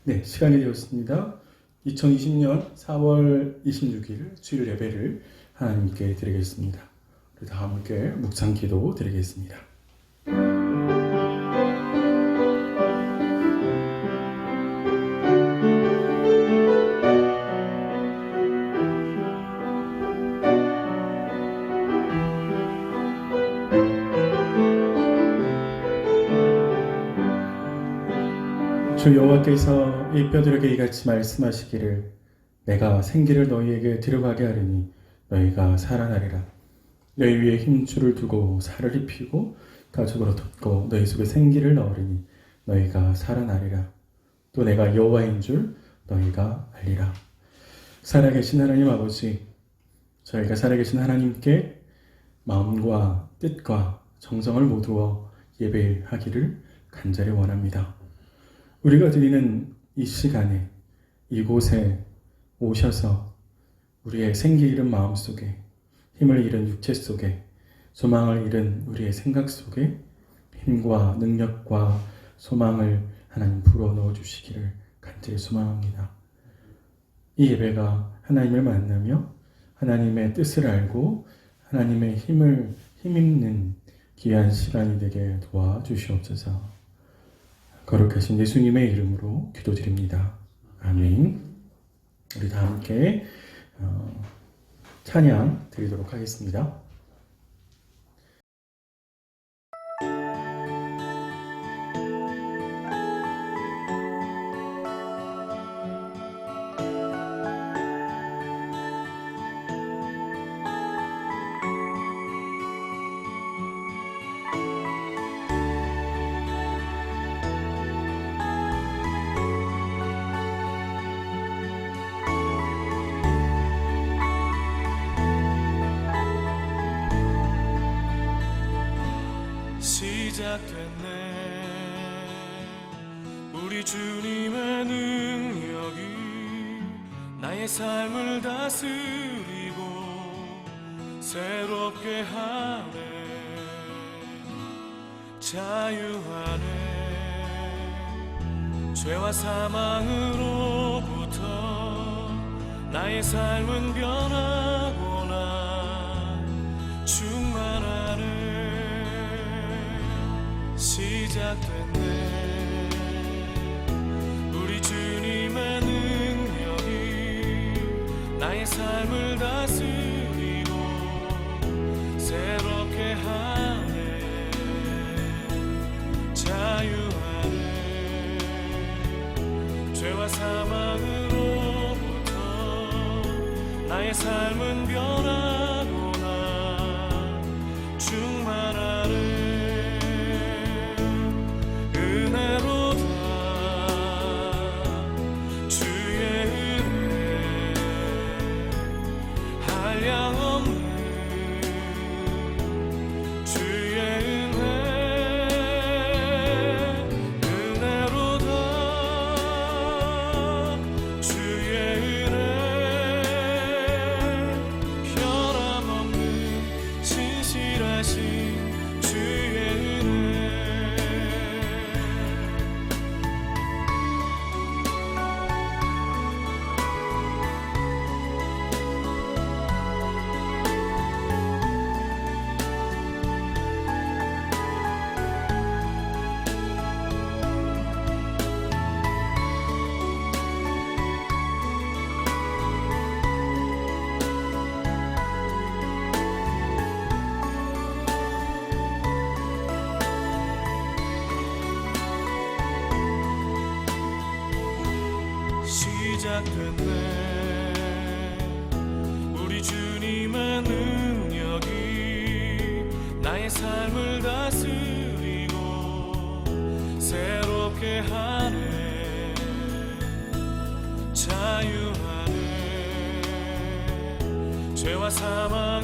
네, 시간이 되었습니다. 2020년 4월 26일 주일 예배를 하나님께 드리겠습니다. 우리 다 함께 묵상 기도 드리겠습니다. 주 여호와께서 이 뼈들에게 이같이 말씀하시기를 내가 생기를 너희에게 들어가게 하리니 너희가 살아나리라. 너희 위에 힘줄을 두고 살을 입히고 가죽으로 덮고 너희 속에 생기를 넣으리니 너희가 살아나리라. 또 내가 여호와인 줄 너희가 알리라. 살아계신 하나님 아버지, 저희가 살아계신 하나님께 마음과 뜻과 정성을 모두어 예배하기를 간절히 원합니다. 우리가 드리는 이 시간에 이곳에 오셔서 우리의 생기 잃은 마음 속에, 힘을 잃은 육체 속에, 소망을 잃은 우리의 생각 속에 힘과 능력과 소망을 하나님 불어넣어 주시기를 간절히 소망합니다. 이 예배가 하나님을 만나며 하나님의 뜻을 알고 하나님의 힘입는 귀한 시간이 되게 도와주시옵소서. 거룩하신 예수님의 이름으로 기도드립니다. 아멘. 우리 다 함께 찬양 드리도록 하겠습니다. 시작됐네. 우리 주님의 능력이 나의 삶을 다스리고 새롭게 하네. 자유하네. 죄와 사망으로부터 나의 삶은 변하고나 충만하네. 시작됐네. 우리 주님의 능력이 나의 삶을 다스리고 새롭게 하네. 자유하네. 죄와 사망으로부터 나의 삶은 변하고나 충만하네. 시작됐네. 우리 주님의 능력이 나의 삶을 다스리고 새롭게 하네. 자유하네. 죄와 사망으로부터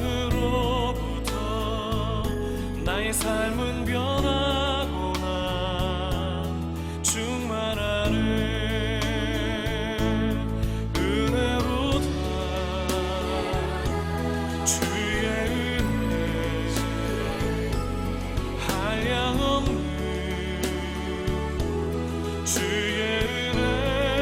나의 삶은 변하고나 충만하네. 주의 은혜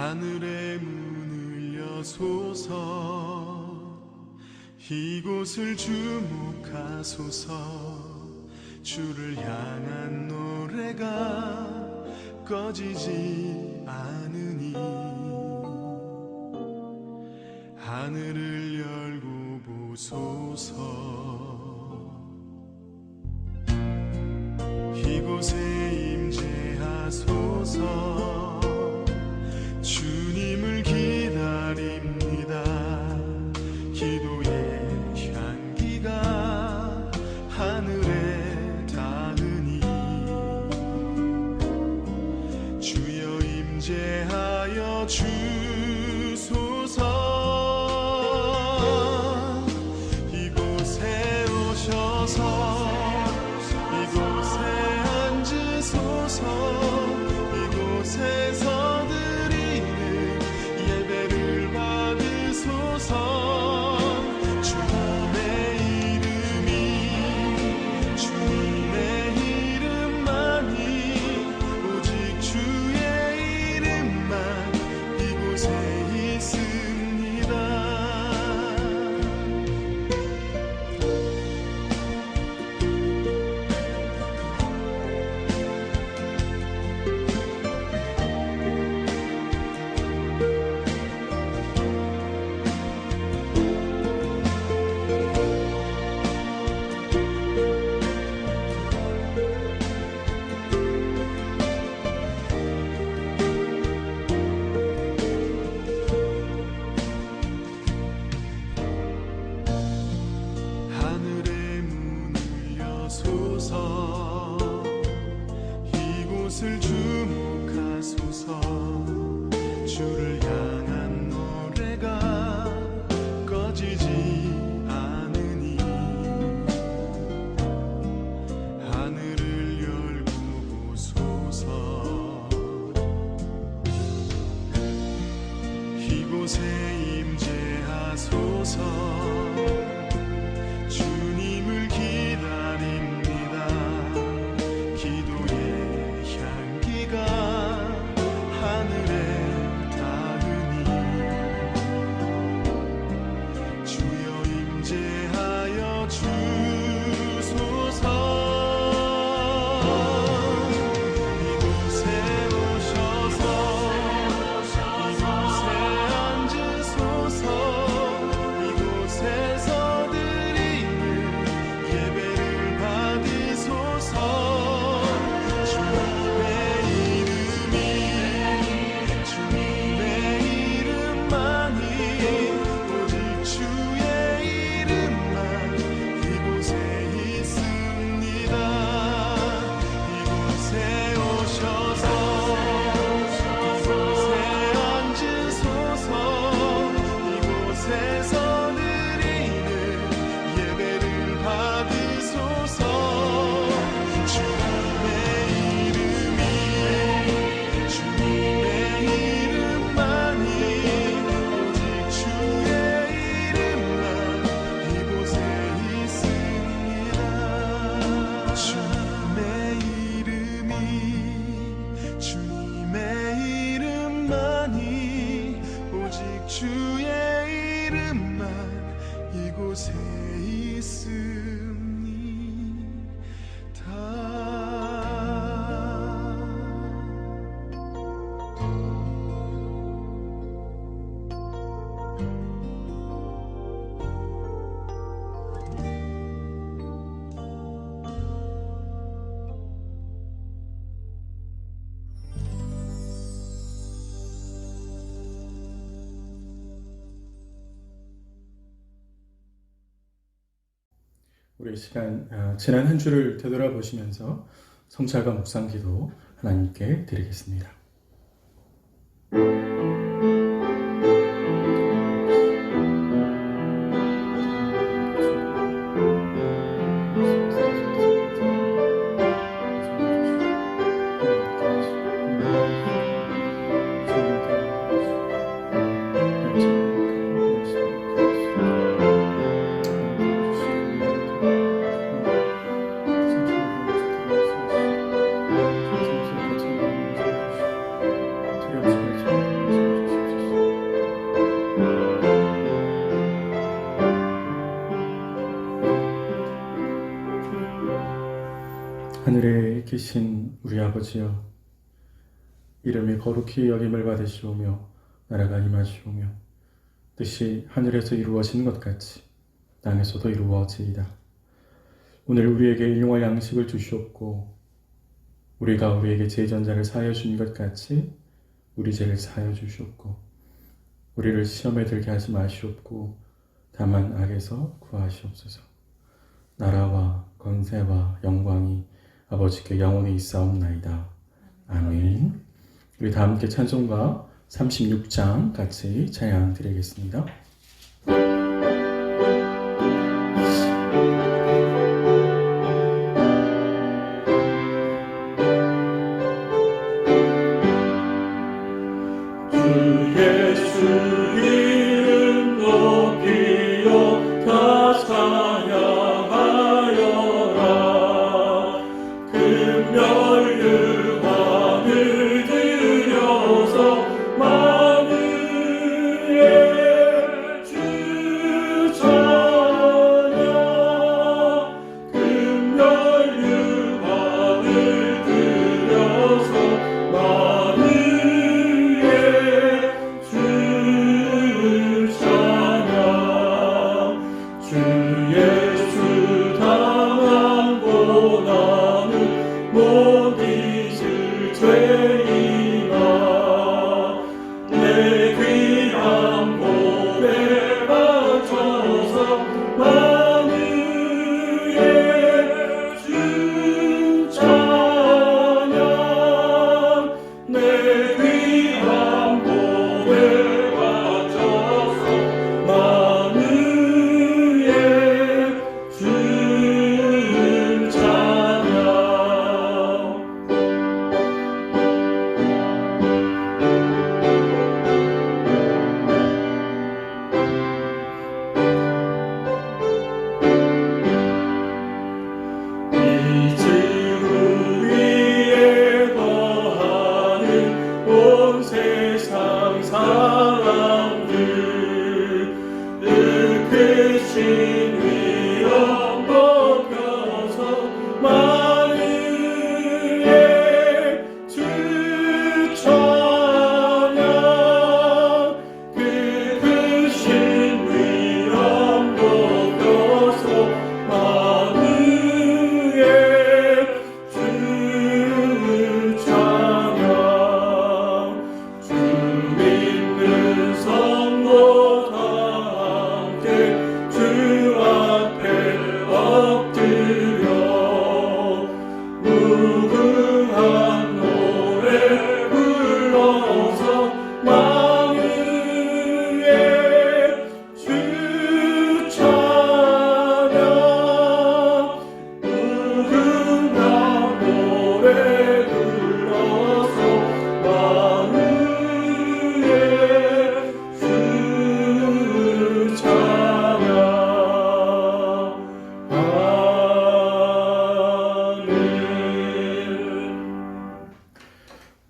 하늘의 문을 여소서 이곳을 주목하소서 주를 향한 노래가 꺼지지 않으니 하늘을 열고 보소서 이곳에 임재하소서 주님을 기다립니다 기도의 향기가 하늘에 닿으니 주여 임재하여 주소서 이곳에 오셔서 이곳에 앉으소서 이곳에서 드리는 예배를 받으소서 주님의 이름이 주님의 이름만이 오직 주의 이름만 이곳에 있습니다 하늘의 문을 여소서 이곳을 주목하소서 주를 향한 노래가 꺼지지 않으니 하늘을 열고 보소서 이곳에 임재하소서 주님을 기다립니다 기도의 향기가 하늘에 닿으니 주여 임재하여 주소서 이곳에 오셔서 이곳에 앉으소서 이곳에서 드리는 예배를 받으소서 주님의 이름이 주님의 이름만이 오직 주의 이름만 이곳에 있습니다 이곳에 오셔서 이곳에 앉으소서 이곳에서 드리는 예배를 받으소서 주님의 이름이 주님의 이름만이 오직 주의 이름만 이곳에 있습니다 주님의 이름이 주님의 이름만이 오직 주의 이름만 이곳에 우리 이 시간 지난 한 주를 되돌아보시면서 성찰과 묵상 기도 하나님께 드리겠습니다. 하늘에 계신 우리 아버지여, 이름이 거룩히 여김을 받으시오며 나라가 임하시오며 뜻이 하늘에서 이루어지는 것 같이 땅에서도 이루어지이다. 오늘 우리에게 일용할 양식을 주시옵고 우리가 우리에게 죄전자를 사하여 주는 것 같이 우리 죄를 사하여 주시옵고 우리를 시험에 들게 하지 마시옵고 다만 악에서 구하시옵소서. 나라와 권세와 영광이 아버지께 영원히 있사옵나이다. 아멘. 우리 다 함께 찬송가 36장 같이 찬양 드리겠습니다.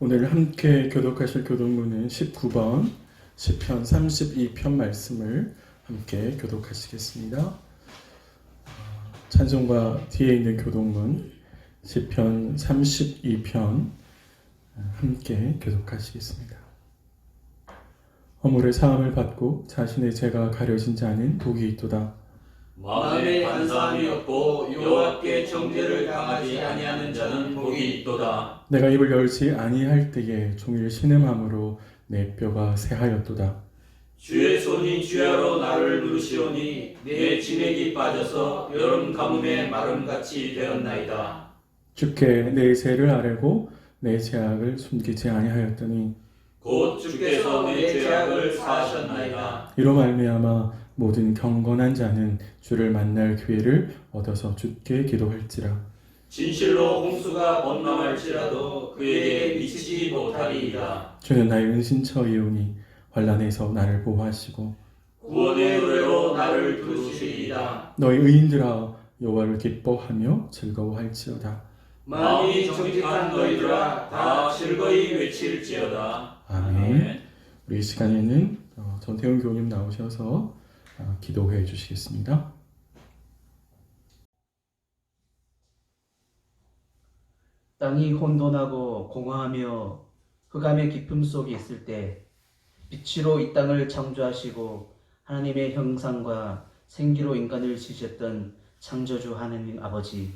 오늘 함께 교독하실 교독문은 19번 시편 32편 말씀을 함께 교독하시겠습니다. 찬송가 뒤에 있는 교독문 시편 32편 함께 교독하시겠습니다. 허물의 사함을 받고 자신의 죄가 가려진 자는 복이 있도다. 마음에 간사함이 없고 여호와께 정죄를 당하지 아니하는 자는 복이 있도다. 내가 입을 열지 아니할 때에 종일 신음함으로 내 뼈가 새하였도다. 주의 손이 주야로 나를 누르시오니 내 진액이 빠져서 여름 가뭄에 마름같이 되었나이다. 주께 내 죄를 아뢰고 내 죄악을 숨기지 아니하였더니 곧 주께서 내 죄악을 사하셨나이다. 이로 말미암아 모든 경건한 자는 주를 만날 기회를 얻어서 주께 기도할지라. 진실로 홍수가 범람할지라도 그에게 미치지 못하리이다. 주는 나의 은신처이오니 환난에서 나를 보호하시고 구원의 노래로 나를 부르시리이다. 너희 의인들아 여호와를 기뻐하며 즐거워할지어다. 마음이 정직한 너희들아 다 즐거이 외칠지어다. 아멘. 우리 이 시간에는 전태훈 교우님 나오셔서 기도해 주시겠습니다. 땅이 혼돈하고 공허하며 흑암의 깊음 속에 있을 때 빛으로 이 땅을 창조하시고 하나님의 형상과 생기로 인간을 지으셨던 창조주 하나님 아버지,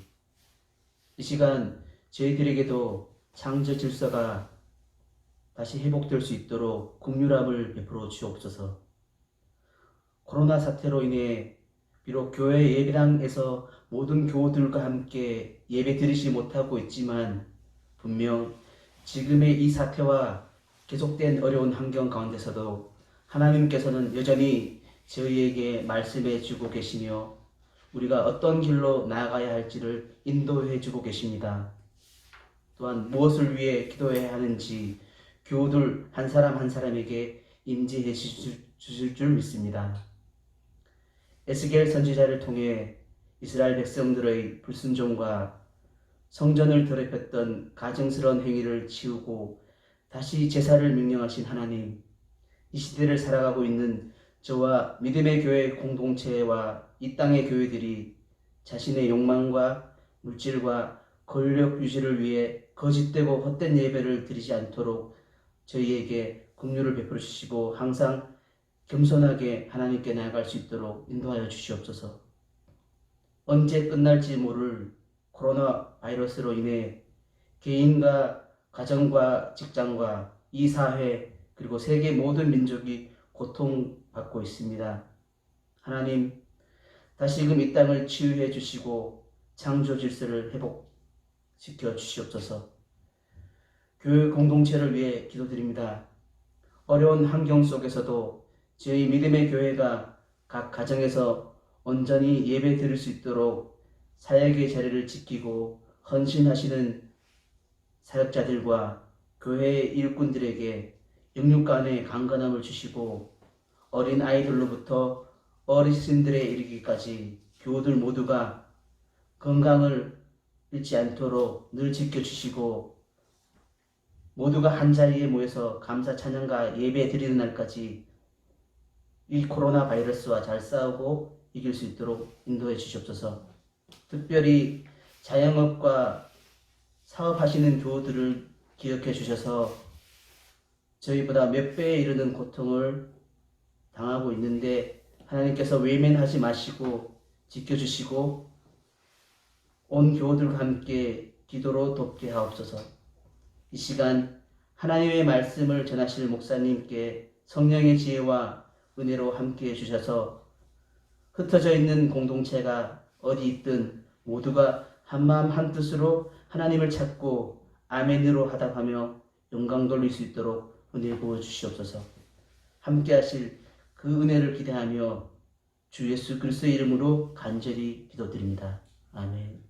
이 시간 저희들에게도 창조 질서가 다시 회복될 수 있도록 긍휼함을 베풀어 주옵소서. 코로나 사태로 인해 비록 교회 예배당에서 모든 교우들과 함께 예배 드리지 못하고 있지만 분명 지금의 이 사태와 계속된 어려운 환경 가운데서도 하나님께서는 여전히 저희에게 말씀해 주고 계시며 우리가 어떤 길로 나아가야 할지를 인도해 주고 계십니다. 또한 무엇을 위해 기도해야 하는지 교우들 한 사람 한 사람에게 임지해 주실 줄 믿습니다. 에스겔 선지자를 통해 이스라엘 백성들의 불순종과 성전을 더럽혔던 가증스러운 행위를 치우고 다시 제사를 명령하신 하나님, 이 시대를 살아가고 있는 저와 믿음의 교회 공동체와 이 땅의 교회들이 자신의 욕망과 물질과 권력 유지를 위해 거짓되고 헛된 예배를 드리지 않도록 저희에게 긍휼을 베풀어 주시고 항상 겸손하게 하나님께 나아갈 수 있도록 인도하여 주시옵소서. 언제 끝날지 모를 코로나 바이러스로 인해 개인과 가정과 직장과 이 사회 그리고 세계 모든 민족이 고통받고 있습니다. 하나님, 다시금 이 땅을 치유해 주시고 창조 질서를 회복시켜 주시옵소서. 교회 공동체를 위해 기도드립니다. 어려운 환경 속에서도 저희 믿음의 교회가 각 가정에서 온전히 예배 드릴 수 있도록 사역의 자리를 지키고 헌신하시는 사역자들과 교회의 일꾼들에게 영육간의 강건함을 주시고 어린 아이들로부터 어르신들에 이르기까지 교우들 모두가 건강을 잃지 않도록 늘 지켜주시고 모두가 한자리에 모여서 감사 찬양과 예배 드리는 날까지 이 코로나 바이러스와 잘 싸우고 이길 수 있도록 인도해 주시옵소서. 특별히 자영업과 사업하시는 교우들을 기억해 주셔서 저희보다 몇 배에 이르는 고통을 당하고 있는데 하나님께서 외면하지 마시고 지켜주시고 온 교우들과 함께 기도로 돕게 하옵소서. 이 시간 하나님의 말씀을 전하실 목사님께 성령의 지혜와 은혜로 함께해 주셔서 흩어져 있는 공동체가 어디 있든 모두가 한마음 한뜻으로 하나님을 찾고 아멘으로 하답하며 영광 돌릴 수 있도록 은혜 부어 주시옵소서. 함께 하실 그 은혜를 기대하며 주 예수 그리스도의 이름으로 간절히 기도드립니다. 아멘.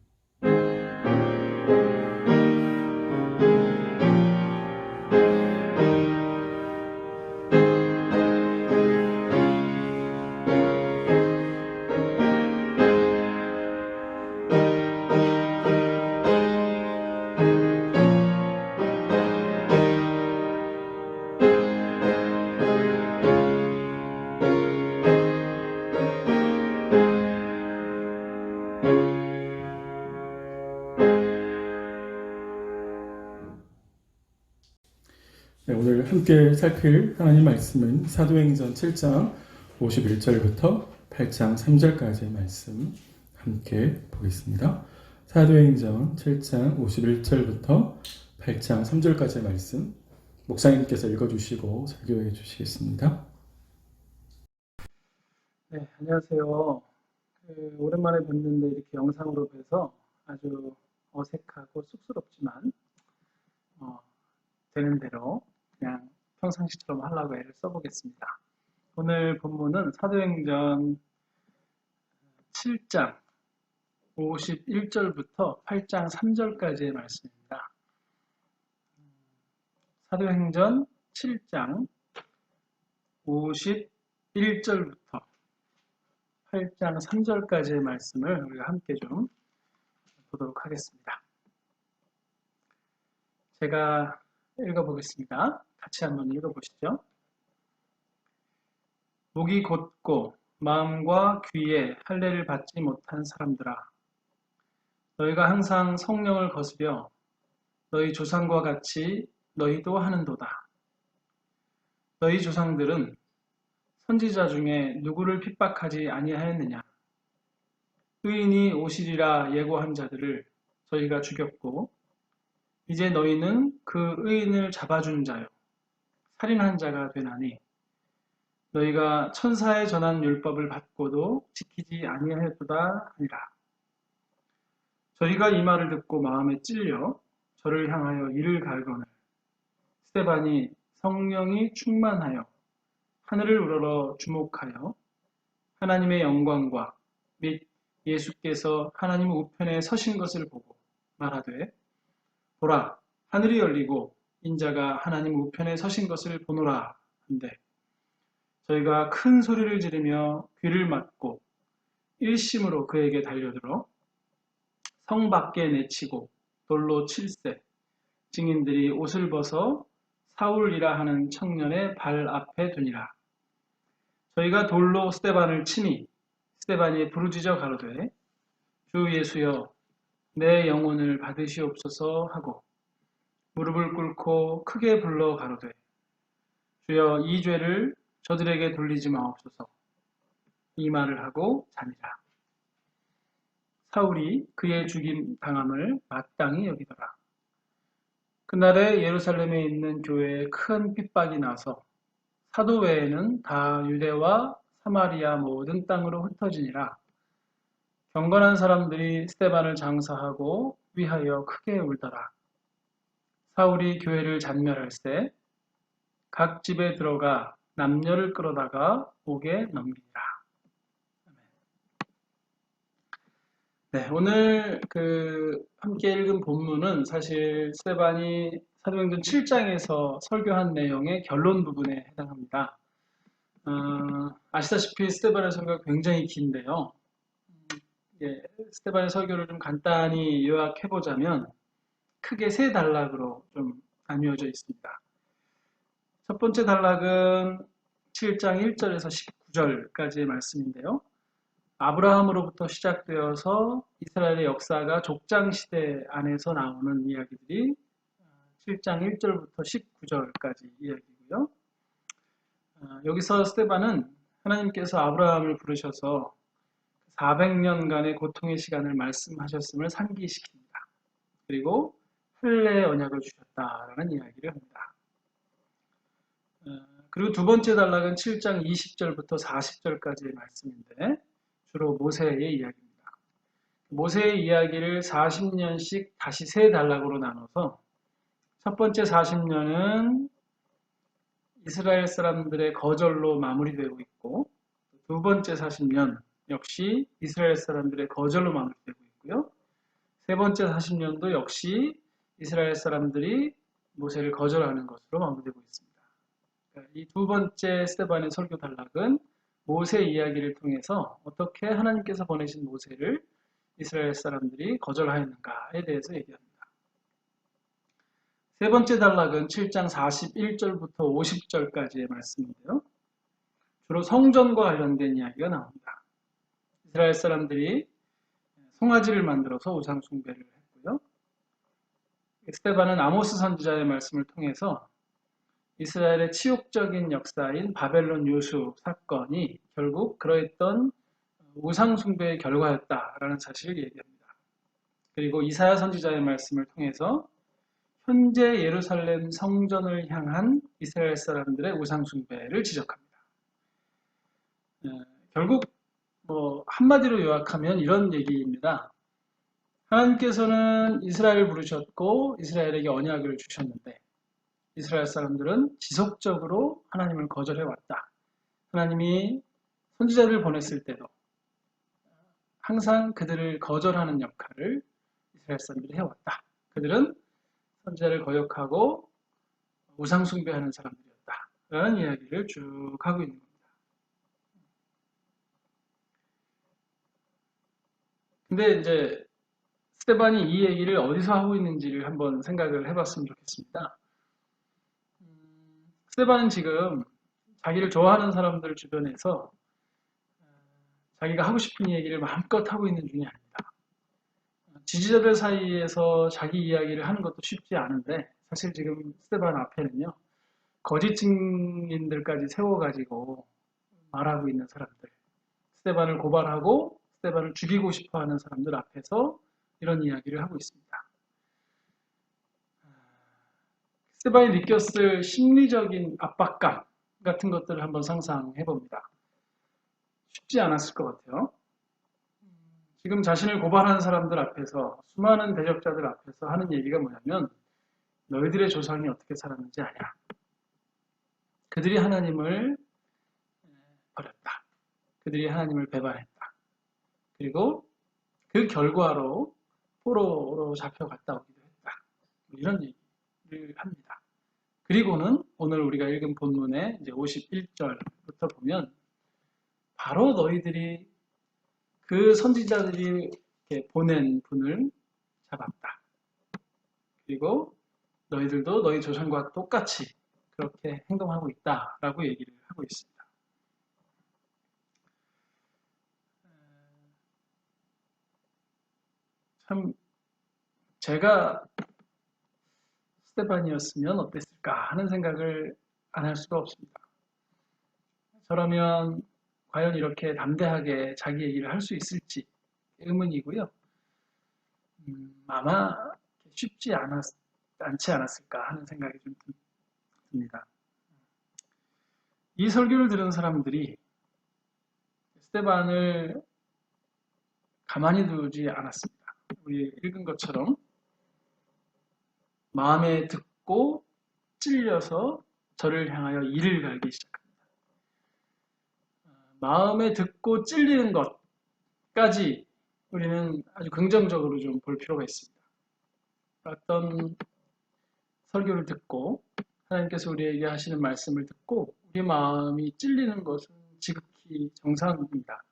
네, 오늘 함께 살필 하나님 말씀은 사도행전 7장 51절부터 8장 3절까지의 말씀 함께 보겠습니다. 사도행전 7장 51절부터 8장 3절까지의 말씀 목사님께서 읽어주시고 설교해 주시겠습니다. 네, 안녕하세요. 오랜만에 뵙는데 이렇게 영상으로 뵈서 아주 어색하고 쑥스럽지만 되는 대로 그냥 평상시처럼 하려고 애를 써보겠습니다. 오늘 본문은 사도행전 7장 51절부터 8장 3절까지의 말씀입니다. 사도행전 7장 51절부터 8장 3절까지의 말씀을 우리가 함께 좀 보도록 하겠습니다. 제가 읽어보겠습니다. 같이 한번 읽어보시죠. 목이 곧고 마음과 귀에 할례를 받지 못한 사람들아, 너희가 항상 성령을 거스려 너희 조상과 같이 너희도 하는도다. 너희 조상들은 선지자 중에 누구를 핍박하지 아니하였느냐? 의인이 오시리라 예고한 자들을 저희가 죽였고 이제 너희는 그 의인을 잡아준 자요 살인한 자가 되나니 너희가 천사의 전한 율법을 받고도 지키지 아니하였도다 하니라. 저희가 이 말을 듣고 마음에 찔려 저를 향하여 이를 갈거늘 스데반이 성령이 충만하여 하늘을 우러러 주목하여 하나님의 영광과 및 예수께서 하나님 우편에 서신 것을 보고 말하되 보라 하늘이 열리고 인자가 하나님 우편에 서신 것을 보노라 한데 저희가 큰 소리를 지르며 귀를 막고 일심으로 그에게 달려들어 성 밖에 내치고 돌로 칠세 증인들이 옷을 벗어 사울이라 하는 청년의 발 앞에 두니라. 저희가 돌로 스데반을 치니 스데반이 부르짖어 가로되 주 예수여 내 영혼을 받으시옵소서 하고 무릎을 꿇고 크게 불러 가로되 주여 이 죄를 저들에게 돌리지 마옵소서. 이 말을 하고 자니라. 사울이 그의 죽임 당함을 마땅히 여기더라. 그날에 예루살렘에 있는 교회에 큰 핍박이 나서 사도 외에는 다 유대와 사마리아 모든 땅으로 흩어지니라. 경건한 사람들이 스데반을 장사하고 위하여 크게 울더라. 사울이 교회를 잔멸할세 각 집에 들어가 남녀를 끌어다가 옥에 넘기니라. 네, 오늘 함께 읽은 본문은 사실 스데반이 사도행전 7장에서 설교한 내용의 결론 부분에 해당합니다. 아시다시피 스데반의 설교가 굉장히 긴데요. 스데반의 설교를 좀 간단히 요약해보자면 크게 세 단락으로 좀 나뉘어져 있습니다. 첫 번째 단락은 7장 1절에서 19절까지의 말씀인데요. 아브라함으로부터 시작되어서 이스라엘의 역사가 족장시대 안에서 나오는 이야기들이 7장 1절부터 19절까지 이야기고요. 여기서 스데반은 하나님께서 아브라함을 부르셔서 400년간의 고통의 시간을 말씀하셨음을 상기시킵니다. 그리고 할례의 언약을 주셨다라는 이야기를 합니다. 그리고 두 번째 단락은 7장 20절부터 40절까지의 말씀인데 주로 모세의 이야기입니다. 모세의 이야기를 40년씩 다시 세 단락으로 나눠서 첫 번째 40년은 이스라엘 사람들의 거절로 마무리되고 있고 두 번째 40년 역시 이스라엘 사람들의 거절로 마무리되고 있고요. 세 번째 40년도 역시 이스라엘 사람들이 모세를 거절하는 것으로 마무리되고 있습니다. 이 두 번째 스데반의 설교 단락은 모세 이야기를 통해서 어떻게 하나님께서 보내신 모세를 이스라엘 사람들이 거절하였는가에 대해서 얘기합니다. 세 번째 단락은 7장 41절부터 50절까지의 말씀인데요. 주로 성전과 관련된 이야기가 나옵니다. 이스라엘 사람들이 송아지를 만들어서 우상 숭배를 했고요. 스데반은 아모스 선지자의 말씀을 통해서 이스라엘의 치욕적인 역사인 바벨론 요수 사건이 결국 그러했던 우상 숭배의 결과였다라는 사실을 얘기합니다. 그리고 이사야 선지자의 말씀을 통해서 현재 예루살렘 성전을 향한 이스라엘 사람들의 우상 숭배를 지적합니다. 결국 한마디로 요약하면 이런 얘기입니다. 하나님께서는 이스라엘을 부르셨고 이스라엘에게 언약을 주셨는데 이스라엘 사람들은 지속적으로 하나님을 거절해왔다. 하나님이 선지자를 보냈을 때도 항상 그들을 거절하는 역할을 이스라엘 사람들이 해왔다. 그들은 선지자를 거역하고 우상 숭배하는 사람들이었다. 라는 이야기를 쭉 하고 있는 겁니다. 근데 이제 스데반이 이 얘기를 어디서 하고 있는지를 한번 생각을 해봤으면 좋겠습니다. 스데반은 지금 자기를 좋아하는 사람들 주변에서 자기가 하고 싶은 얘기를 마음껏 하고 있는 중이 아닙니다. 지지자들 사이에서 자기 이야기를 하는 것도 쉽지 않은데 사실 지금 스테반 앞에는요. 거짓 증인들까지 세워가지고 말하고 있는 사람들, 스테반을 고발하고 스테반을 죽이고 싶어하는 사람들 앞에서 이런 이야기를 하고 있습니다. 스테반이 느꼈을 심리적인 압박감 같은 것들을 한번 상상해 봅니다. 쉽지 않았을 것 같아요. 지금 자신을 고발하는 사람들 앞에서, 수많은 대적자들 앞에서 하는 얘기가 뭐냐면 너희들의 조상이 어떻게 살았는지 아냐. 그들이 하나님을 버렸다. 그들이 하나님을 배반했다. 그리고 그 결과로 포로로 잡혀갔다 오기도 했다. 이런 얘기를 합니다. 그리고는 오늘 우리가 읽은 본문의 이제 51절부터 보면 바로 너희들이 그 선지자들이 보낸 분을 잡았다. 그리고 너희들도 너희 조상과 똑같이 그렇게 행동하고 있다라고 얘기를 하고 있습니다. 참 제가 스테반이었으면 어땠을까 하는 생각을 안 할 수가 없습니다. 저라면 과연 이렇게 담대하게 자기 얘기를 할 수 있을지 의문이고요. 아마 쉽지 않지 않았을까 하는 생각이 좀 듭니다. 이 설교를 들은 사람들이 스테반을 가만히 두지 않았습니다. 우리 읽은 것처럼 마음에 듣고 찔려서 저를 향하여 이를 갈기 시작합니다. 마음에 듣고 찔리는 것까지 우리는 아주 긍정적으로 좀 볼 필요가 있습니다. 어떤 설교를 듣고 하나님께서 우리에게 하시는 말씀을 듣고 우리 마음이 찔리는 것은 지극히 정상입니다.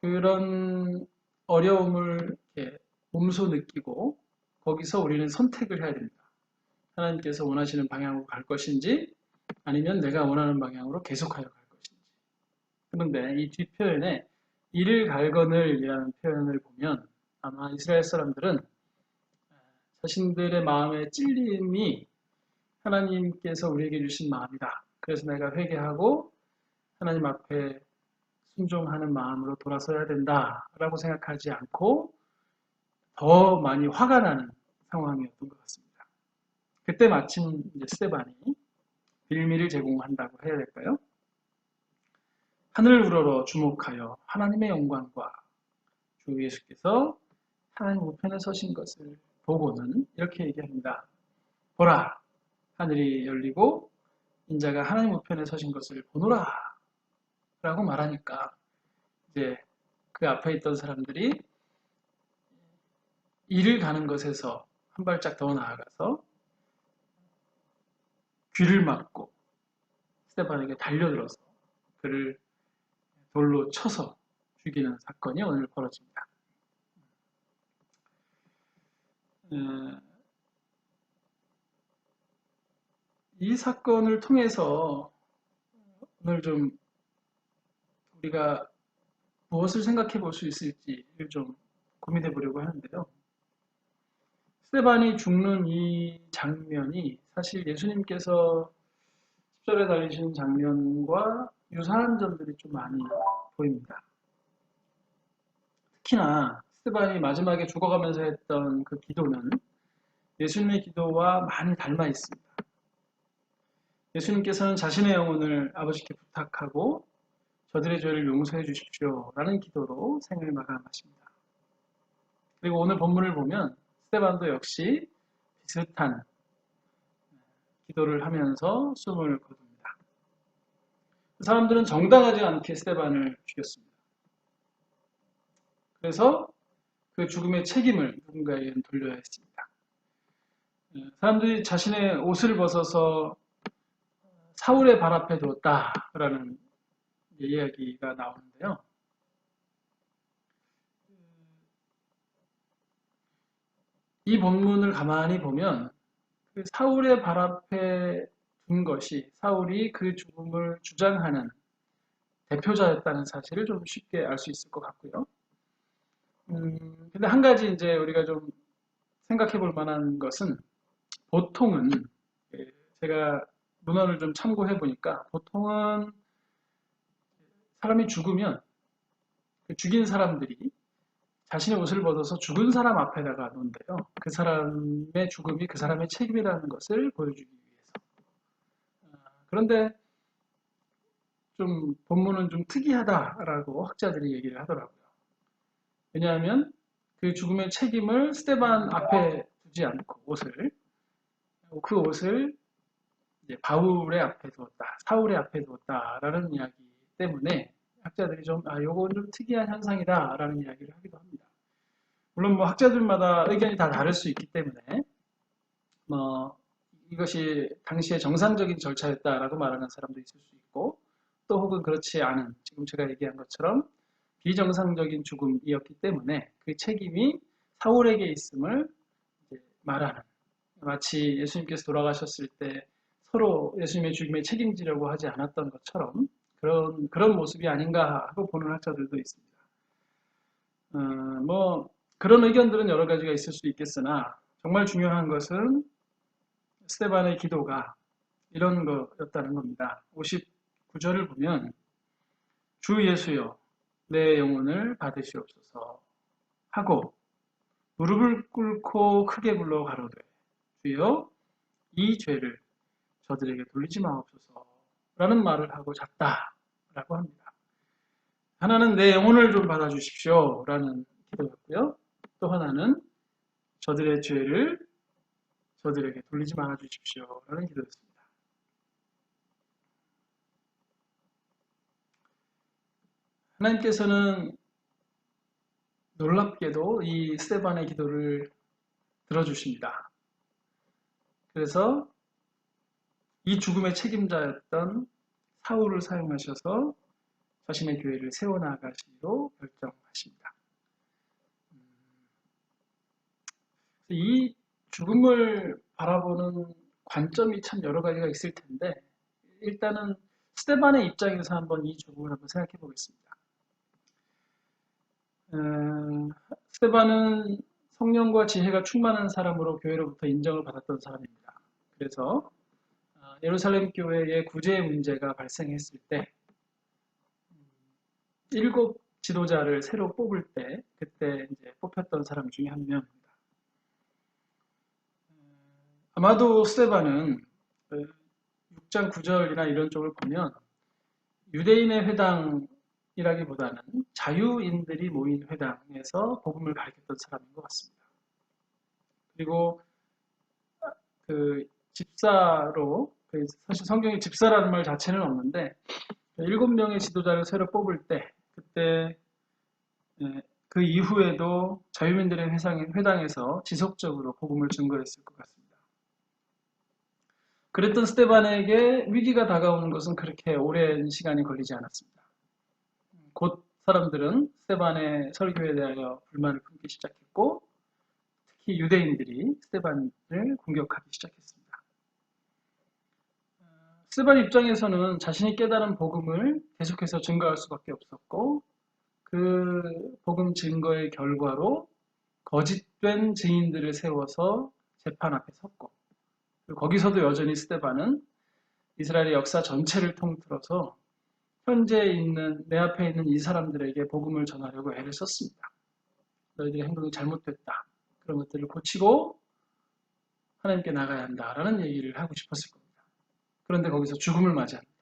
그런 어려움을 이렇게 몸소 느끼고 거기서 우리는 선택을 해야 됩니다. 하나님께서 원하시는 방향으로 갈 것인지 아니면 내가 원하는 방향으로 계속하여 갈 것인지. 그런데 이 뒷표현에 이를 갈거늘이라는 표현을 보면 아마 이스라엘 사람들은 자신들의 마음의 찔림이 하나님께서 우리에게 주신 마음이다. 그래서 내가 회개하고 하나님 앞에 순종하는 마음으로 돌아서야 된다라고 생각하지 않고 더 많이 화가 나는 상황이었던 것 같습니다. 그때 마침 이제 스테반이 빌미를 제공한다고 해야 될까요? 하늘 우러러 주목하여 하나님의 영광과 주 예수께서 하나님 우편에 서신 것을 보고는 이렇게 얘기합니다. 보라, 하늘이 열리고 인자가 하나님 우편에 서신 것을 보노라 라고 말하니까 이제 그 앞에 있던 사람들이 이를 가는 것에서 한 발짝 더 나아가서 귀를 막고 스테반에게 달려들어서 그를 돌로 쳐서 죽이는 사건이 오늘 벌어집니다. 이 사건을 통해서 오늘 좀 우리가 무엇을 생각해 볼 수 있을지를 좀 고민해 보려고 하는데요. 스테반이 죽는 이 장면이 사실 예수님께서 십자가에 달리시는 장면과 유사한 점들이 좀 많이 보입니다. 특히나 스테반이 마지막에 죽어가면서 했던 그 기도는 예수님의 기도와 많이 닮아 있습니다. 예수님께서는 자신의 영혼을 아버지께 부탁하고 저들의 죄를 용서해 주십시오 라는 기도로 생을 마감하십니다. 그리고 오늘 본문을 보면 스테반도 역시 비슷한 기도를 하면서 숨을 거둡니다. 그 사람들은 정당하지 않게 스테반을 죽였습니다. 그래서 그 죽음의 책임을 누군가에게 돌려야 했습니다. 사람들이 자신의 옷을 벗어서 사울의 발 앞에 두었다라는 이야기가 나오는데요. 이 본문을 가만히 보면 그 사울의 발 앞에 둔 것이 사울이 그 죽음을 주장하는 대표자였다는 사실을 좀 쉽게 알 수 있을 것 같고요. 근데 한 가지 이제 우리가 좀 생각해 볼 만한 것은 보통은 제가 문헌을 좀 참고해 보니까 보통은 사람이 죽으면 그 죽인 사람들이 자신의 옷을 벗어서 죽은 사람 앞에다가 놓는데요. 그 사람의 죽음이 그 사람의 책임이라는 것을 보여주기 위해서. 그런데 좀 본문은 좀 특이하다라고 학자들이 얘기를 하더라고요. 왜냐하면 그 죽음의 책임을 스데반 앞에 두지 않고 그 옷을 이제 바울의 앞에 두었다, 사울의 앞에 두었다라는 이야기 때문에 학자들이 좀 요건 좀 특이한 현상이다라는 이야기를 하기도 합니다. 물론 뭐 학자들마다 의견이 다 다를 수 있기 때문에 이것이 당시의 정상적인 절차였다라고 말하는 사람도 있을 수 있고 또 혹은 그렇지 않은 지금 제가 얘기한 것처럼 비정상적인 죽음이었기 때문에 그 책임이 사울에게 있음을 이제 말하는 마치 예수님께서 돌아가셨을 때 서로 예수님의 죽음에 책임지려고 하지 않았던 것처럼 그런 모습이 아닌가 하고 보는 학자들도 있습니다. 뭐 그런 의견들은 여러 가지가 있을 수 있겠으나 정말 중요한 것은 스데반의 기도가 이런 거였다는 겁니다. 59절을 보면 주 예수여 내 영혼을 받으시옵소서 하고 무릎을 꿇고 크게 불러 가로되 주여 이 죄를 저들에게 돌리지 마옵소서 라는 말을 하고 잤다라고 합니다. 하나는 내 영혼을 좀 받아주십시오 라는 기도였고요. 또 하나는 저들의 죄를 저들에게 돌리지 말아 주십시오 라는 기도였습니다. 하나님께서는 놀랍게도 이 스데반의 기도를 들어주십니다. 그래서 이 죽음의 책임자였던 사울을 사용하셔서 자신의 교회를 세워나가시기로 결정하십니다. 이 죽음을 바라보는 관점이 참 여러 가지가 있을 텐데 일단은 스데반의 입장에서 한번 이 죽음을 한번 생각해 보겠습니다. 스데반은 성령과 지혜가 충만한 사람으로 교회로부터 인정을 받았던 사람입니다. 그래서 예루살렘 교회의 구제 문제가 발생했을 때 7 지도자를 새로 뽑을 때 그때 이제 뽑혔던 사람 중에 한 명입니다. 아마도 스데반은 6장 9절이나 이런 쪽을 보면 유대인의 회당이라기보다는 자유인들이 모인 회당에서 복음을 가르쳤던 사람인 것 같습니다. 그리고 그 집사로 사실 성경에 집사라는 말 자체는 없는데 7명의 지도자를 새로 뽑을 때 그때 그 이후에도 자유민들의 회당에서 지속적으로 복음을 증거했을 것 같습니다. 그랬던 스데반에게 위기가 다가오는 것은 그렇게 오랜 시간이 걸리지 않았습니다. 곧 사람들은 스데반의 설교에 대하여 불만을 품기 시작했고 특히 유대인들이 스데반을 공격하기 시작했습니다. 스데반 입장에서는 자신이 깨달은 복음을 계속해서 증거할 수밖에 없었고 그 복음 증거의 결과로 거짓된 증인들을 세워서 재판 앞에 섰고 거기서도 여전히 스데반은 이스라엘의 역사 전체를 통틀어서 현재 있는 내 앞에 있는 이 사람들에게 복음을 전하려고 애를 썼습니다. 너희들의 행동이 잘못됐다. 그런 것들을 고치고 하나님께 나가야 한다라는 얘기를 하고 싶었을 겁니다. 그런데 거기서 죽음을 맞이합니다.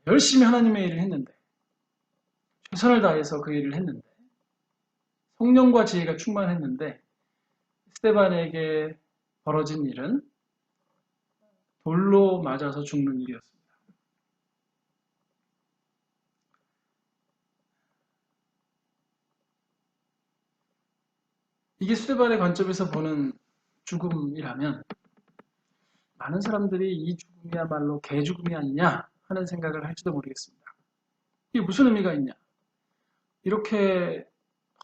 열심히 하나님의 일을 했는데 최선을 다해서 그 일을 했는데 성령과 지혜가 충만했는데 스데반에게 벌어진 일은 돌로 맞아서 죽는 일이었습니다. 이게 스데반의 관점에서 보는 죽음이라면 많은 사람들이 이 죽음이야말로 개죽음이 아니냐 하는 생각을 할지도 모르겠습니다. 이게 무슨 의미가 있냐? 이렇게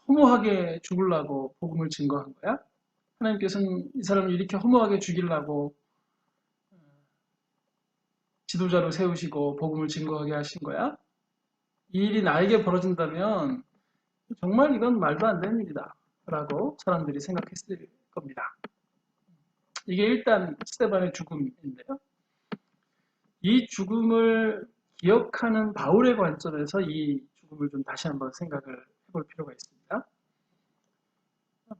허무하게 죽으려고 복음을 증거한 거야? 하나님께서는 이 사람을 이렇게 허무하게 죽이려고 지도자로 세우시고 복음을 증거하게 하신 거야? 이 일이 나에게 벌어진다면 정말 이건 말도 안 되는 일이다 라고 사람들이 생각했을 겁니다. 이게 일단 스데반의 죽음인데요. 이 죽음을 기억하는 바울의 관점에서 이 죽음을 좀 다시 한번 생각을 해볼 필요가 있습니다.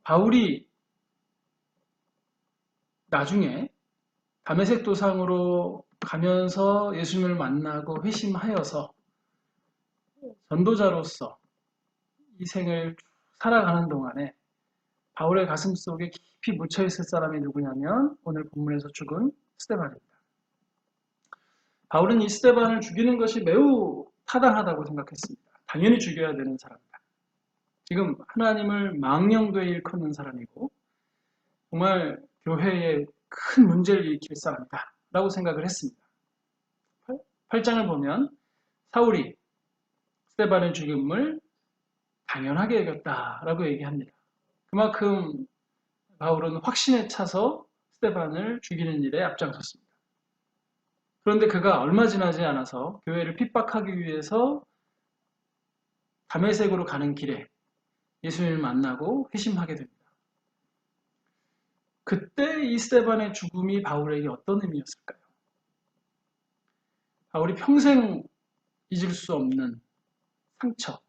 바울이 나중에 다메섹 도상으로 가면서 예수님을 만나고 회심하여서 전도자로서 이 생을 살아가는 동안에 바울의 가슴 속에 깊이 묻혀 있을 사람이 누구냐면 오늘 본문에서 죽은 스데반입니다. 바울은 이 스데반을 죽이는 것이 매우 타당하다고 생각했습니다. 당연히 죽여야 되는 사람이다. 지금 하나님을 망령되이 일컫는 사람이고 정말 교회에 큰 문제를 일으킬 사람이다 라고 생각을 했습니다. 8장을 보면 사울이 스데반의 죽음을 당연하게 여겼다라고 얘기합니다. 그만큼 바울은 확신에 차서 스데반을 죽이는 일에 앞장섰습니다. 그런데 그가 얼마 지나지 않아서 교회를 핍박하기 위해서 다메섹으로 가는 길에 예수님을 만나고 회심하게 됩니다. 그때 이 스데반의 죽음이 바울에게 어떤 의미였을까요? 바울이 평생 잊을 수 없는 상처,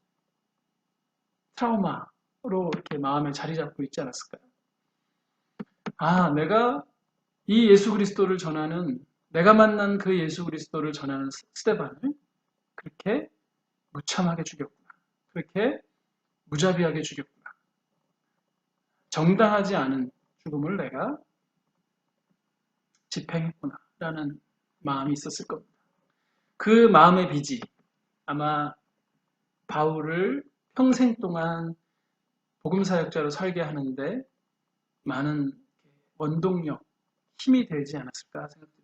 트라우마로 이렇게 마음에 자리 잡고 있지 않았을까요? 아, 내가 이 예수 그리스도를 전하는, 내가 만난 그 예수 그리스도를 전하는 스데반을 그렇게 무참하게 죽였구나. 그렇게 무자비하게 죽였구나. 정당하지 않은 죽음을 내가 집행했구나. 라는 마음이 있었을 겁니다. 그 마음의 빚이 아마 바울을 평생 동안 복음사역자로 살게 하는데 많은 원동력, 힘이 되지 않았을까 생각됩니다.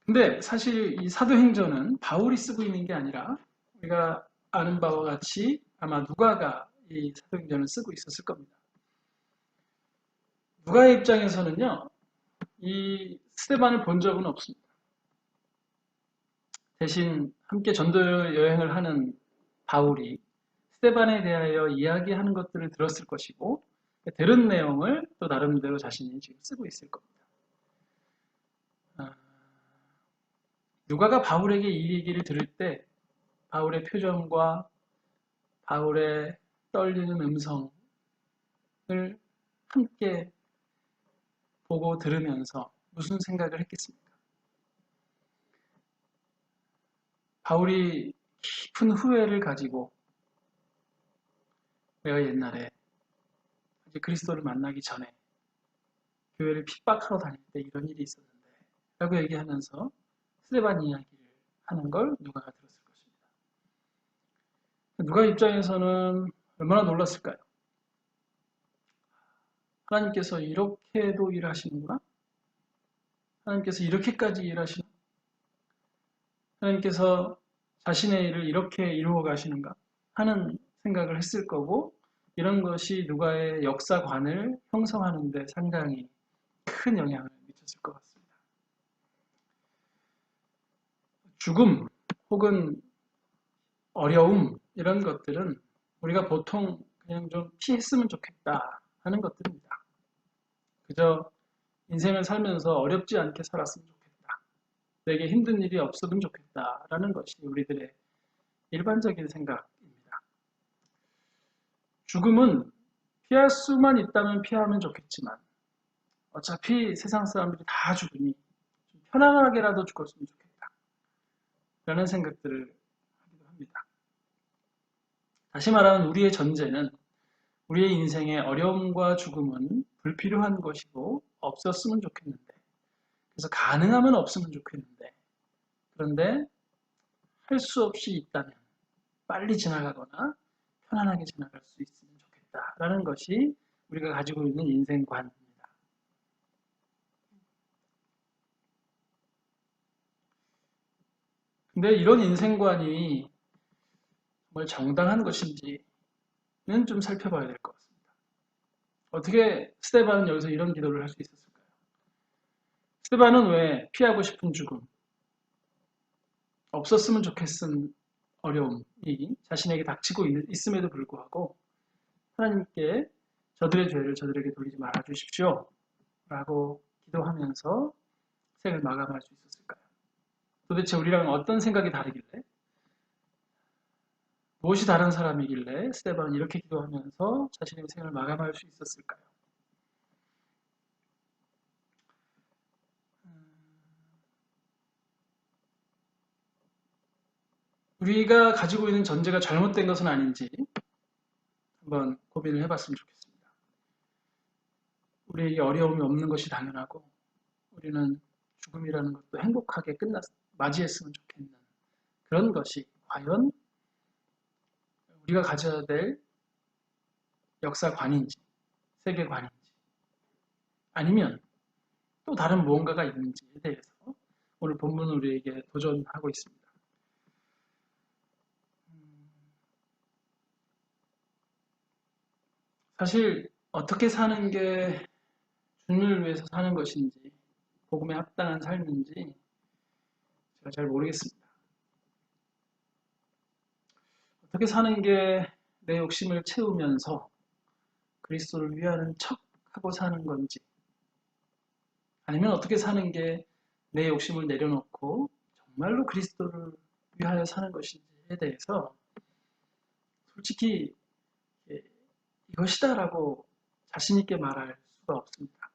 근데 사실 이 사도행전은 바울이 쓰고 있는 게 아니라 우리가 아는 바와 같이 아마 누가가 이 사도행전을 쓰고 있었을 겁니다. 누가의 입장에서는요, 이 스데반을 본 적은 없습니다. 대신 함께 전도 여행을 하는 바울이 스데반에 대하여 이야기하는 것들을 들었을 것이고 들은 내용을 또 나름대로 자신이 지금 쓰고 있을 겁니다. 누가가 바울에게 이 얘기를 들을 때 바울의 표정과 바울의 떨리는 음성을 함께 보고 들으면서 무슨 생각을 했겠습니까? 바울이 깊은 후회를 가지고 내가 옛날에 이제 그리스도를 만나기 전에 교회를 핍박하러 다닐 때 이런 일이 있었는데 라고 얘기하면서 스데반 이야기를 하는 걸 누가가 들었을 것입니다. 누가 입장에서는 얼마나 놀랐을까요? 하나님께서 이렇게도 일하시는구나? 하나님께서 이렇게까지 일하시나? 하나님께서 자신의 일을 이렇게 이루어 가시는가? 하는 생각을 했을 거고 이런 것이 누가의 역사관을 형성하는 데 상당히 큰 영향을 미쳤을 것 같습니다. 죽음 혹은 어려움 이런 것들은 우리가 보통 그냥 좀 피했으면 좋겠다 하는 것들입니다. 그저 인생을 살면서 어렵지 않게 살았으면 좋겠다. 내게 힘든 일이 없어도 좋겠다라는 것이 우리들의 일반적인 생각입니다. 죽음은 피할 수만 있다면 피하면 좋겠지만 어차피 세상 사람들이 다 죽으니 좀 편안하게라도 죽었으면 좋겠다. 라는 생각들을 하기도 합니다. 다시 말하면 우리의 전제는 우리의 인생의 어려움과 죽음은 불필요한 것이고 없었으면 좋겠는데 그래서 가능하면 없으면 좋겠는데 그런데 할 수 없이 있다면 빨리 지나가거나 편안하게 지나갈 수 있으면 좋겠다라는 것이 우리가 가지고 있는 인생관입니다. 근데 이런 인생관이 정말 정당한 것인지는 좀 살펴봐야 될 것 같습니다. 어떻게 스데반은 여기서 이런 기도를 할 수 있었을까요? 스테반은 왜 피하고 싶은 죽음, 없었으면 좋겠은 어려움이 자신에게 닥치고 있음에도 불구하고 하나님께 저들의 죄를 저들에게 돌리지 말아 주십시오 라고 기도하면서 생을 마감할 수 있었을까요? 도대체 우리랑 어떤 생각이 다르길래, 무엇이 다른 사람이길래 스테반은 이렇게 기도하면서 자신의 생을 마감할 수 있었을까요? 우리가 가지고 있는 전제가 잘못된 것은 아닌지 한번 고민을 해봤으면 좋겠습니다. 우리에게 어려움이 없는 것이 당연하고 우리는 죽음이라는 것도 행복하게 맞이했으면 좋겠는 그런 것이 과연 우리가 가져야 될 역사관인지 세계관인지 아니면 또 다른 무언가가 있는지에 대해서 오늘 본문은 우리에게 도전하고 있습니다. 사실 어떻게 사는 게 주님을 위해서 사는 것인지 복음에 합당한 삶인지 제가 잘 모르겠습니다. 어떻게 사는 게 내 욕심을 채우면서 그리스도를 위하는 척하고 사는 건지 아니면 어떻게 사는 게 내 욕심을 내려놓고 정말로 그리스도를 위하여 사는 것인지에 대해서 솔직히 이것이다라고 자신 있게 말할 수가 없습니다.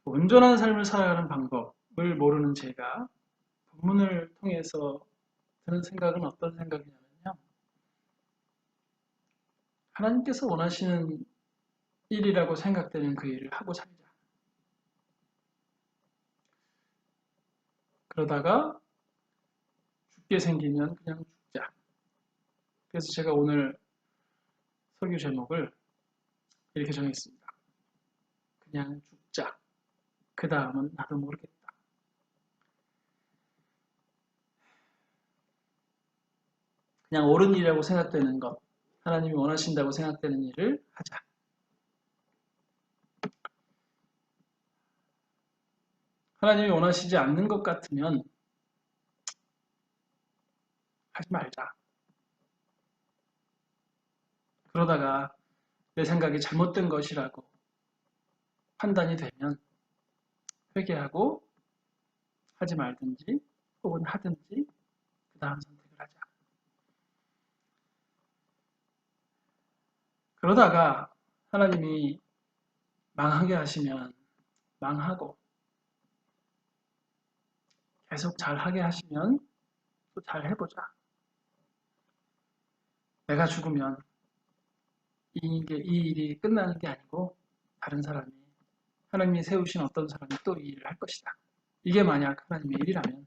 온전한 삶을 살아가는 방법을 모르는 제가 본문을 통해서 드는 생각은 어떤 생각이냐면요. 하나님께서 원하시는 일이라고 생각되는 그 일을 하고 살자. 그러다가 죽게 생기면 그냥 죽자. 그래서 제가 오늘 설교 제목을 이렇게 정했습니다. 그냥 죽자. 그 다음은 나도 모르겠다. 그냥 옳은 일이라고 생각되는 것, 하나님이 원하신다고 생각되는 일을 하자. 하나님이 원하시지 않는 것 같으면 하지 말자. 그러다가 내 생각이 잘못된 것이라고 판단이 되면 회개하고 하지 말든지 혹은 하든지 그 다음 선택을 하자. 그러다가 하나님이 망하게 하시면 망하고 계속 잘하게 하시면 또 잘해보자. 내가 죽으면 이 일이 끝나는 게 아니고 다른 사람이 하나님이 세우신 어떤 사람이 또 이 일을 할 것이다. 이게 만약 하나님의 일이라면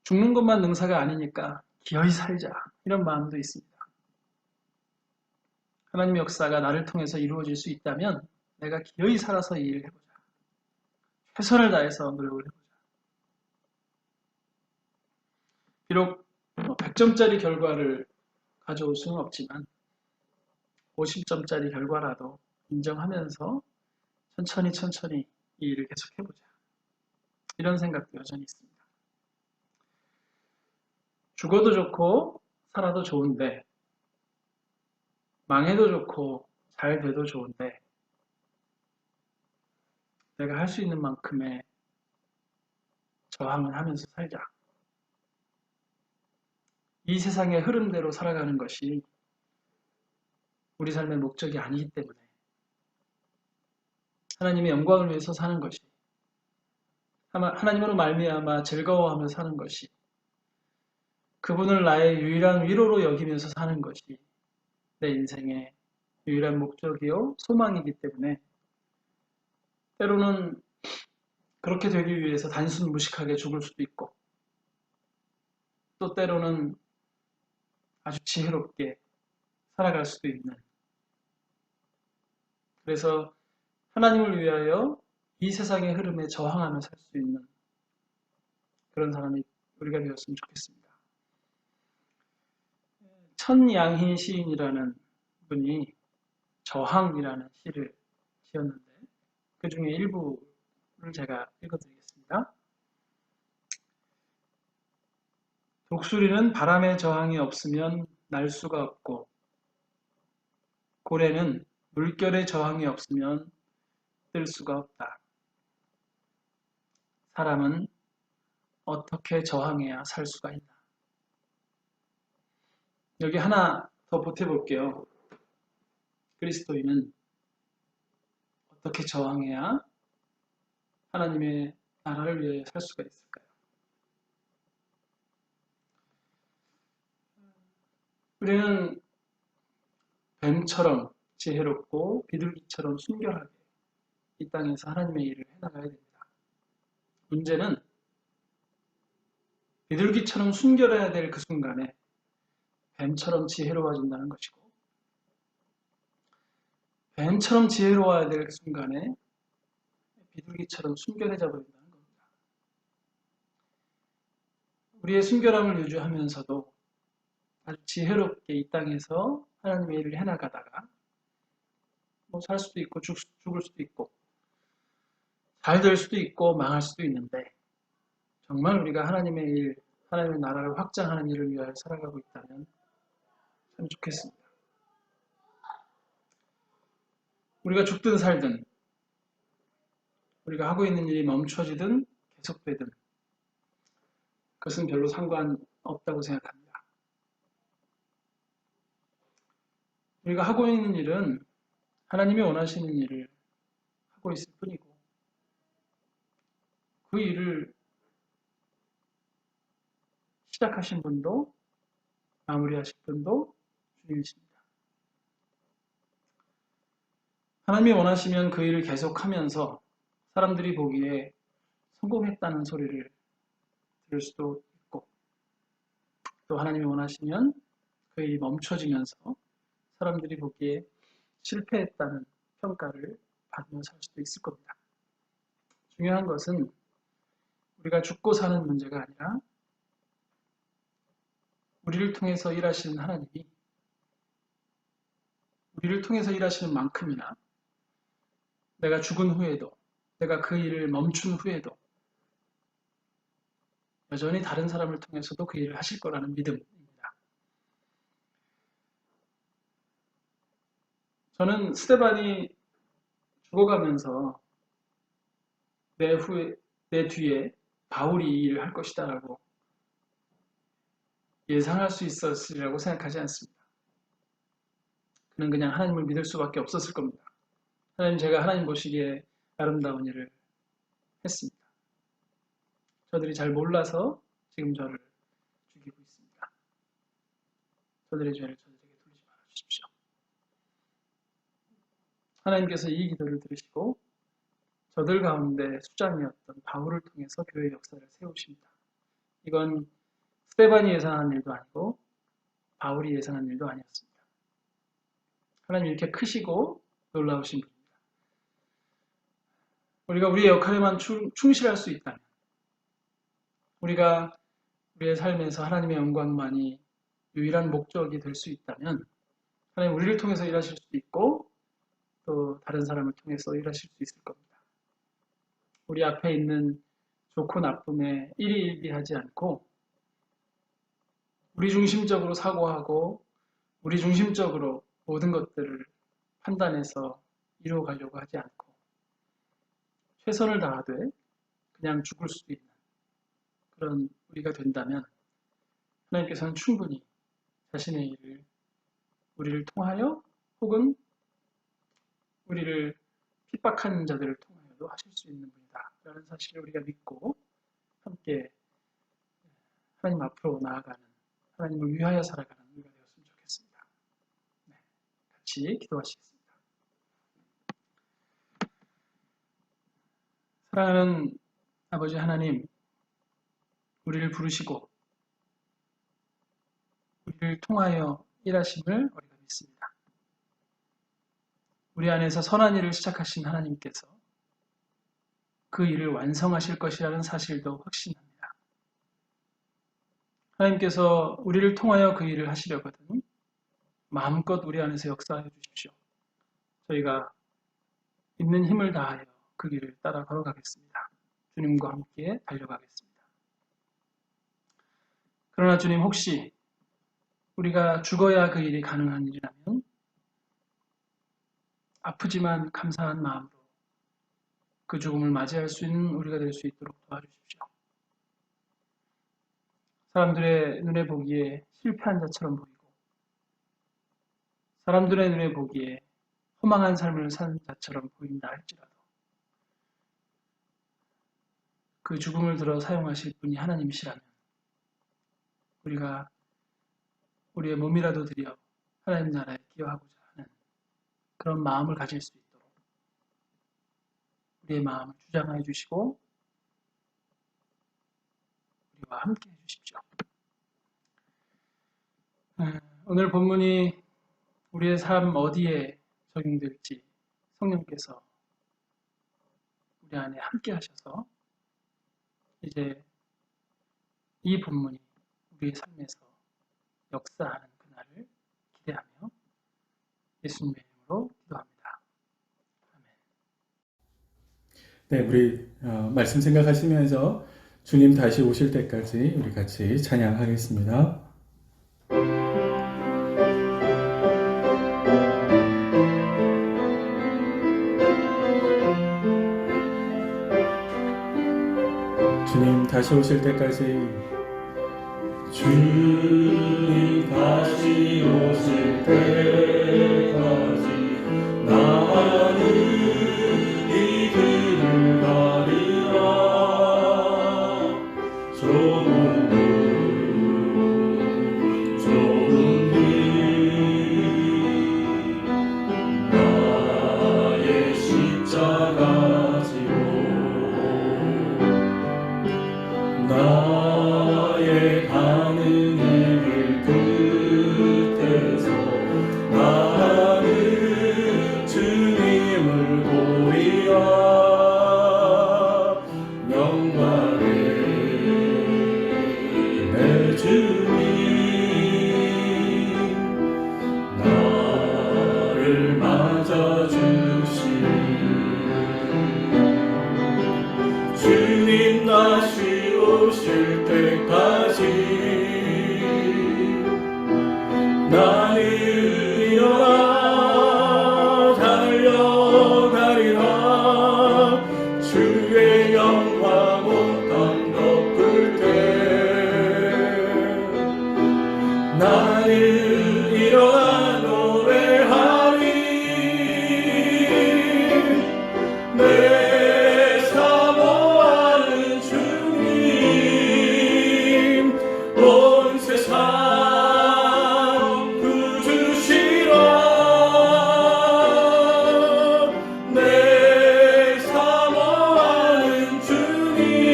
죽는 것만 능사가 아니니까 기어이 살자 이런 마음도 있습니다. 하나님의 역사가 나를 통해서 이루어질 수 있다면 내가 기어이 살아서 이 일을 해보자. 최선을 다해서 노력을 해보자. 비록 100점짜리 결과를 가져올 수는 없지만 50점짜리 결과라도 인정하면서 천천히 이 일을 계속해보자. 이런 생각도 여전히 있습니다. 죽어도 좋고 살아도 좋은데 망해도 좋고 잘 돼도 좋은데 내가 할 수 있는 만큼의 저항을 하면서 살자. 이 세상의 흐름대로 살아가는 것이 우리 삶의 목적이 아니기 때문에 하나님의 영광을 위해서 사는 것이 하나님으로 말미암아 즐거워하며 사는 것이 그분을 나의 유일한 위로로 여기면서 사는 것이 내 인생의 유일한 목적이요 소망이기 때문에 때로는 그렇게 되기 위해서 단순 무식하게 죽을 수도 있고 또 때로는 아주 지혜롭게 살아갈 수도 있는 그래서 하나님을 위하여 이 세상의 흐름에 저항하며 살 수 있는 그런 사람이 우리가 되었으면 좋겠습니다. 천양희 시인이라는 분이 저항이라는 시를 지었는데 그 중에 일부를 제가 읽어드리겠습니다. 독수리는 바람의 저항이 없으면 날 수가 없고 고래는 물결의 저항이 없으면 뜰 수가 없다. 사람은 어떻게 저항해야 살 수가 있나? 여기 하나 더 보태볼게요. 그리스도인은 어떻게 저항해야 하나님의 나라를 위해 살 수가 있을까요? 우리는 뱀처럼 지혜롭고 비둘기처럼 순결하게 이 땅에서 하나님의 일을 해나가야 됩니다. 문제는 비둘기처럼 순결해야 될 그 순간에 뱀처럼 지혜로워진다는 것이고 뱀처럼 지혜로워야 될 그 순간에 비둘기처럼 순결해져 버린다는 겁니다. 우리의 순결함을 유지하면서도 아주 지혜롭게 이 땅에서 하나님의 일을 해나가다가 뭐 살 수도 있고 죽을 수도 있고 잘 될 수도 있고 망할 수도 있는데 정말 우리가 하나님의 일, 하나님의 나라를 확장하는 일을 위하여 살아가고 있다면 참 좋겠습니다. 우리가 죽든 살든 우리가 하고 있는 일이 멈춰지든 계속되든 그것은 별로 상관없다고 생각합니다. 우리가 하고 있는 일은 하나님이 원하시는 일을 하고 있을 뿐이고 그 일을 시작하신 분도 마무리하실 분도 주님이십니다. 하나님이 원하시면 그 일을 계속하면서 사람들이 보기에 성공했다는 소리를 들을 수도 있고 또 하나님이 원하시면 그 일이 멈춰지면서 사람들이 보기에 실패했다는 평가를 받으며 살 수도 있을 겁니다. 중요한 것은 우리가 죽고 사는 문제가 아니라 우리를 통해서 일하시는 하나님이 우리를 통해서 일하시는 만큼이나 내가 죽은 후에도 내가 그 일을 멈춘 후에도 여전히 다른 사람을 통해서도 그 일을 하실 거라는 믿음입니다. 저는 스데반이 죽어가면서 내 뒤에 바울이 이 일을 할 것이다 라고 예상할 수 있었으리라고 생각하지 않습니다. 그는 그냥 하나님을 믿을 수밖에 없었을 겁니다. 하나님, 제가 하나님 보시기에 아름다운 일을 했습니다. 저들이 잘 몰라서 지금 저를 죽이고 있습니다. 저들의 죄를 저들에게 돌리지 말아 주십시오. 하나님께서 이 기도를 들으시고 저들 가운데 수장이었던 바울을 통해서 교회 역사를 세우십니다. 이건 스데반이 예상한 일도 아니고 바울이 예상한 일도 아니었습니다. 하나님 이렇게 크시고 놀라우신 분입니다. 우리가 우리의 역할에만 충실할 수 있다면 우리가 우리의 삶에서 하나님의 영광만이 유일한 목적이 될 수 있다면 하나님 우리를 통해서 일하실 수도 있고 또 다른 사람을 통해서 일하실 수 있을 겁니다. 우리 앞에 있는 좋고 나쁨에 일희일비하지 않고 우리 중심적으로 사고하고 우리 중심적으로 모든 것들을 판단해서 이루어가려고 하지 않고 최선을 다하되 그냥 죽을 수도 있는 그런 우리가 된다면 하나님께서는 충분히 자신의 일을 우리를 통하여 혹은 우리를 핍박하는 자들을 통하여도 하실 수 있는 분이다 라는 사실을 우리가 믿고 함께 하나님 앞으로 나아가는 하나님을 위하여 살아가는 우리가 되었으면 좋겠습니다. 네, 같이 기도하시겠습니다. 사랑하는 아버지 하나님, 우리를 부르시고 우리를 통하여 일하심을 우리가 믿습니다. 우리 안에서 선한 일을 시작하신 하나님께서 그 일을 완성하실 것이라는 사실도 확신합니다. 하나님께서 우리를 통하여 그 일을 하시려거든 마음껏 우리 안에서 역사해 주십시오. 저희가 있는 힘을 다하여 그 길을 따라 걸어가겠습니다. 주님과 함께 달려가겠습니다. 그러나 주님, 혹시 우리가 죽어야 그 일이 가능한 일이라면 아프지만 감사한 마음으로 그 죽음을 맞이할 수 있는 우리가 될 수 있도록 도와주십시오. 사람들의 눈에 보기에 실패한 자처럼 보이고 사람들의 눈에 보기에 허망한 삶을 사는 자처럼 보인다 할지라도 그 죽음을 들어 사용하실 분이 하나님이시라면 우리가 우리의 몸이라도 드려 하나님 나라에 기여하고자 하는 그런 마음을 가질 수 있도록 우리의 마음을 주장하여 주시고 우리와 함께 해주십시오. 오늘 본문이 우리의 삶 어디에 적용될지 성령께서 우리 안에 함께 하셔서 이제 이 본문이 우리의 삶에서 역사하는 그날을 기대하며 예수님의 이름으로 기도합니다. 아멘. 네, 우리 말씀 생각하시면서 주님 다시 오실 때까지 우리 같이 찬양하겠습니다. 주님 다시 오실 때까지 주님 다시 오실 때까지 나는 이 길을 가리라. 좁은 길 나의 십자가 지고 나의 가는 길 끝에서 나는 주님을 보리라. 영광의 내 주님 나를 맞아주시니 주님 다시 오실 때까지 나는 일어나 달려가리라. 주의 영광 온 땅 덮을 때 나는 일어나 노래하리. 내 사모하는 주님 온 세상 구주시라. 내 사모하는 주님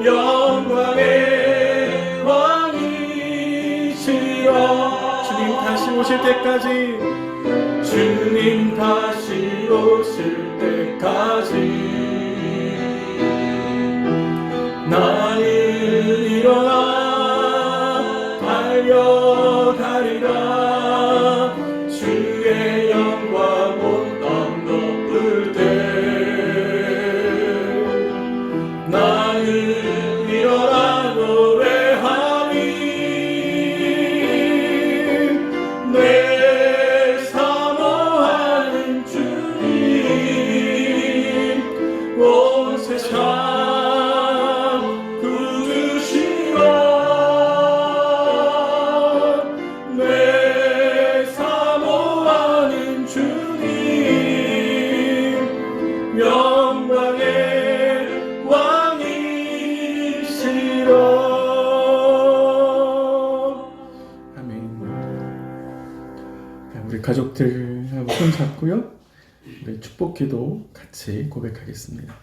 영광의 왕이시라. 주님 다시 오실 때까지 주님 다시 오실 때까지 나는 일어나 달려가리라. 주의 영광 온 땅 덮을 때 나는 일어나 노래하리. 내 사모하는 주님 온 세상 구주시라. 내 사모하는 주님 영광의 왕이시라. 아멘. 우리 가족들하고 손 잡고요. 우리 축복기도 같이 고백하겠습니다.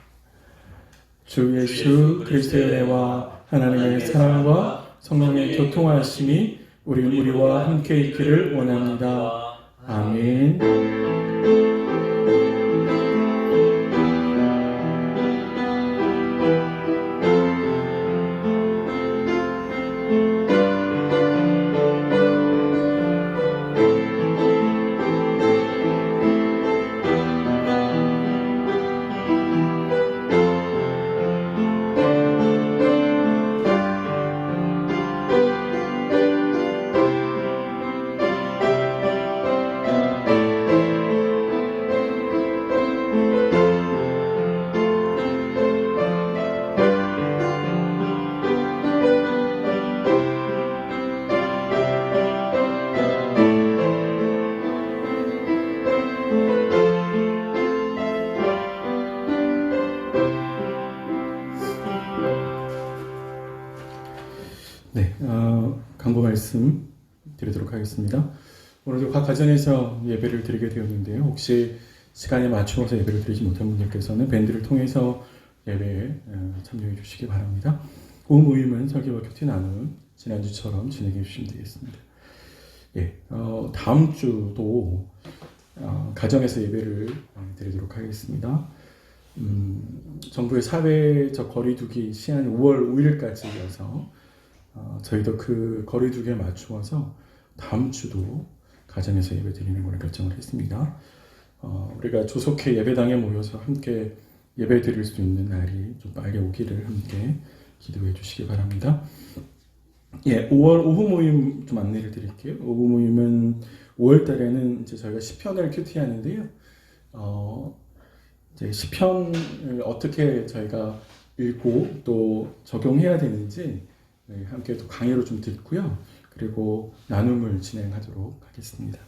주 예수 그리스도의 은혜와 하나님의 사랑과 성령의 교통하심이 우리와 함께 있기를 원합니다. 아멘. 네, 강구 말씀 드리도록 하겠습니다. 오늘도 각 가정에서 예배를 드리게 되었는데요. 혹시 시간에 맞추어서 예배를 드리지 못한 분들께서는 밴드를 통해서 예배에 참여해 주시기 바랍니다. 그 모임은 설교와 큐티 나눔 지난주처럼 진행해 주시면 되겠습니다. 예, 다음 주도 가정에서 예배를 드리도록 하겠습니다. 정부의 사회적 거리두기 시한이 5월 5일까지여서 저희도 그 거리두기에 맞추어서 다음 주도 가정에서 예배 드리는 걸로 결정을 했습니다. 우리가 조속히 예배당에 모여서 함께 예배 드릴 수 있는 날이 좀 빨리 오기를 함께 기도해 주시기 바랍니다. 예, 5월 오후 모임 좀 안내를 드릴게요. 오후 모임은 5월 달에는 이제 저희가 시편을 큐티하는데요. 이제 시편을 어떻게 저희가 읽고 또 적용해야 되는지 함께 또 강의로 좀 듣고요. 그리고 나눔을 진행하도록 하겠습니다.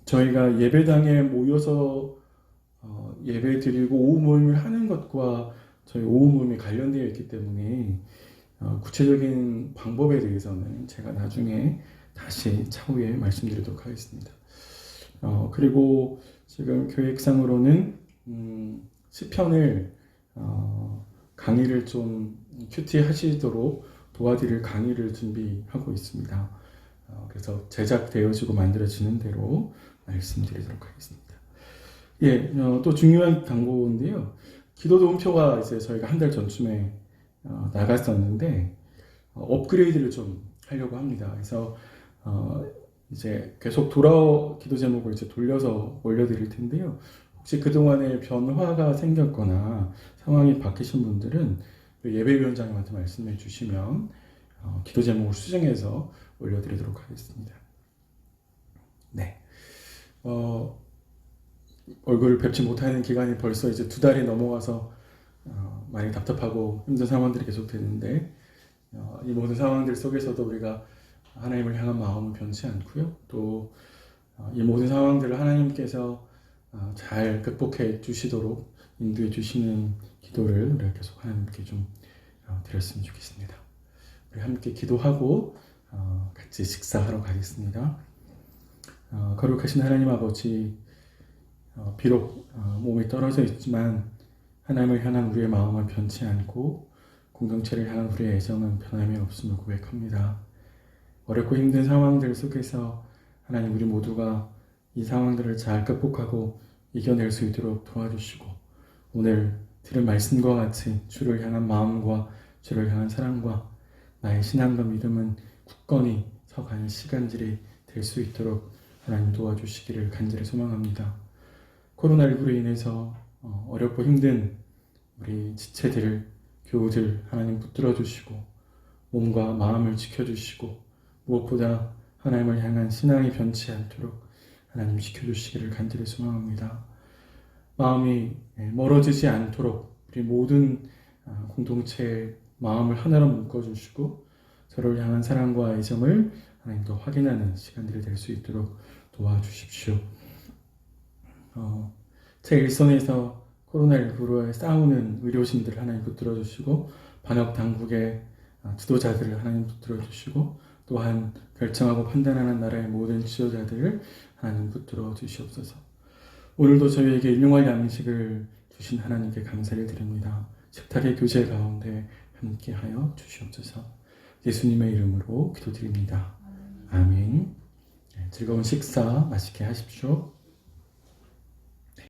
저희가 예배당에 모여서 예배 드리고 오후 모임을 하는 것과 저희 오후 모임이 관련되어 있기 때문에 구체적인 방법에 대해서는 제가 나중에 다시 차후에 말씀드리도록 하겠습니다. 그리고 지금 계획상으로는 시편을 강의를 좀 큐티 하시도록 도와드릴 강의를 준비하고 있습니다. 그래서 제작되어지고 만들어지는 대로 말씀드리도록 하겠습니다. 예, 또 중요한 광고인데요. 기도 도움표가 이제 저희가 한 달 전쯤에 나갔었는데 업그레이드를 좀 하려고 합니다. 그래서 이제 계속 기도 제목을 이제 돌려서 올려드릴 텐데요. 혹시 그동안에 변화가 생겼거나 상황이 바뀌신 분들은 예배위원장님한테 말씀해 주시면 기도 제목을 수정해서 올려드리도록 하겠습니다. 네. 얼굴을 뵙지 못하는 기간이 벌써 이제 2달이 넘어가서 많이 답답하고 힘든 상황들이 계속 되는데 이 모든 상황들 속에서도 우리가 하나님을 향한 마음은 변치 않고요. 또 이 모든 상황들을 하나님께서 잘 극복해 주시도록 인도해 주시는 기도를 우리가 계속 하나님께 좀 드렸으면 좋겠습니다. 우리 함께 기도하고 같이 식사하러 가겠습니다. 거룩하신 하나님 아버지, 비록 몸이 떨어져 있지만 하나님을 향한 우리의 마음은 변치 않고 공동체를 향한 우리의 애정은 변함이 없음을 고백합니다. 어렵고 힘든 상황들 속에서 하나님 우리 모두가 이 상황들을 잘 극복하고 이겨낼 수 있도록 도와주시고 오늘 들은 말씀과 같이 주를 향한 마음과 주를 향한 사랑과 나의 신앙과 믿음은 굳건히 서가는 시간들이 될 수 있도록 하나님 도와주시기를 간절히 소망합니다. 코로나19로 인해서 어렵고 힘든 우리 지체들, 교우들 하나님 붙들어 주시고 몸과 마음을 지켜주시고 무엇보다 하나님을 향한 신앙이 변치 않도록 하나님 지켜주시기를 간절히 소망합니다. 마음이 멀어지지 않도록 우리 모든 공동체의 마음을 하나로 묶어주시고 서로를 향한 사랑과 애정을 하나님도 확인하는 시간들이 될 수 있도록 도와주십시오. 제 일선에서 코로나19로 싸우는 의료진들 하나님 붙들어 주시고 방역 당국의 지도자들을 하나님 붙들어 주시고 또한 결정하고 판단하는 나라의 모든 지도자들을 하나님 붙들어 주시옵소서. 오늘도 저희에게 일용할 양식을 주신 하나님께 감사를 드립니다. 식탁의 교제 가운데 함께하여 주시옵소서. 예수님의 이름으로 기도드립니다. 아멘. 즐거운 식사 맛있게 하십시오.